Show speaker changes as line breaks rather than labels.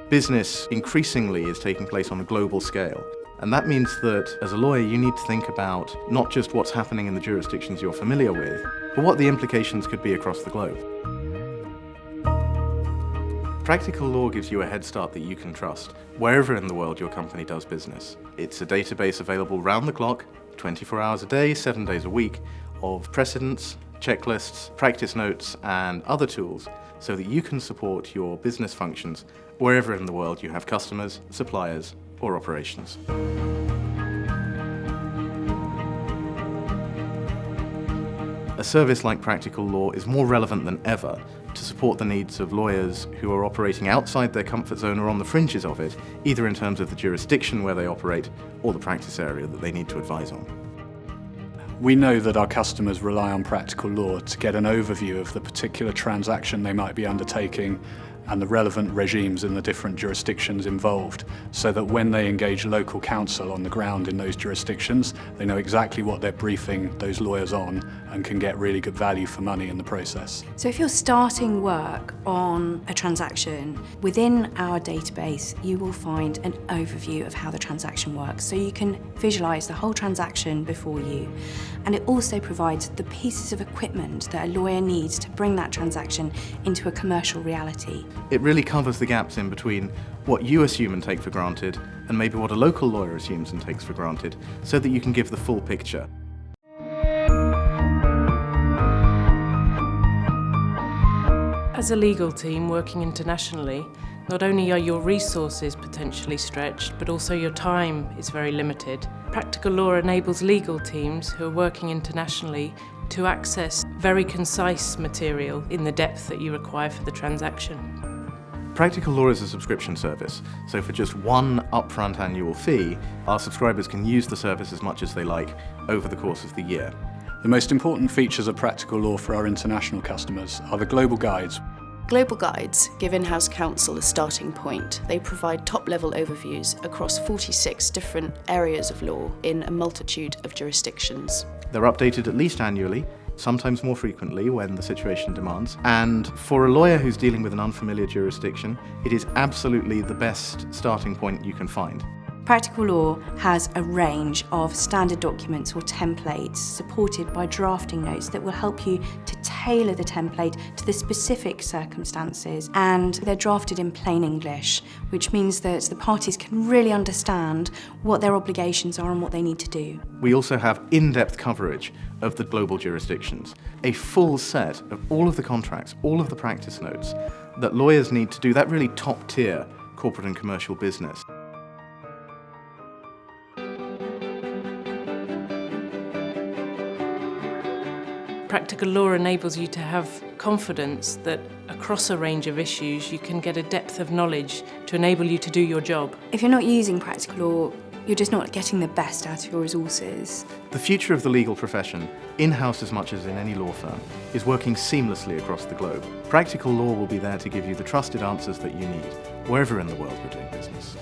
Business increasingly is taking place on a global scale. And that means that as a lawyer, you need to think about not just what's happening in the jurisdictions you're familiar with, but what the implications could be across the globe. Practical Law gives you a head start that you can trust wherever in the world your company does business. It's a database available round the clock, 24 hours a day, 7 days a week, of precedents, checklists, practice notes, and other tools so that you can support your business functions wherever in the world you have customers, suppliers, or operations. A service like Practical Law is more relevant than ever to support the needs of lawyers who are operating outside their comfort zone or on the fringes of it, either in terms of the jurisdiction where they operate or the practice area that they need to advise on.
We know that our customers rely on Practical Law to get an overview of the particular transaction they might be undertaking and the relevant regimes in the different jurisdictions involved, so that when they engage local counsel on the ground in those jurisdictions, they know exactly what they're briefing those lawyers on and can get really good value for money in the process.
So if you're starting work on a transaction, within our database you will find an overview of how the transaction works, so you can visualise the whole transaction before you. And it also provides the pieces of equipment that a lawyer needs to bring that transaction into a commercial reality.
It really covers the gaps in between what you assume and take for granted and maybe what a local lawyer assumes and takes for granted, so that you can give the full picture.
As a legal team working internationally, not only are your resources potentially stretched, but also your time is very limited. Practical Law enables legal teams who are working internationally to access very concise material in the depth that you require for the transaction.
Practical Law is a subscription service, so for just one upfront annual fee, our subscribers can use the service as much as they like over the course of the year.
The most important features of Practical Law for our international customers are the global guides.
Global guides give in-house counsel a starting point. They provide top-level overviews across 46 different areas of law in a multitude of jurisdictions.
They're updated at least annually, sometimes more frequently when the situation demands. And for a lawyer who's dealing with an unfamiliar jurisdiction, it is absolutely the best starting point you can find.
Practical Law has a range of standard documents or templates supported by drafting notes that will help you to tailor the template to the specific circumstances, and they're drafted in plain English, which means that the parties can really understand what their obligations are and what they need to do.
We also have in-depth coverage of the global jurisdictions, a full set of all of the contracts, all of the practice notes that lawyers need to do that really top-tier corporate and commercial business.
Practical Law enables you to have confidence that across a range of issues you can get a depth of knowledge to enable you to do your job.
If you're not using Practical Law, you're just not getting the best out of your resources.
The future of the legal profession, in-house as much as in any law firm, is working seamlessly across the globe. Practical Law will be there to give you the trusted answers that you need, wherever in the world you're doing business.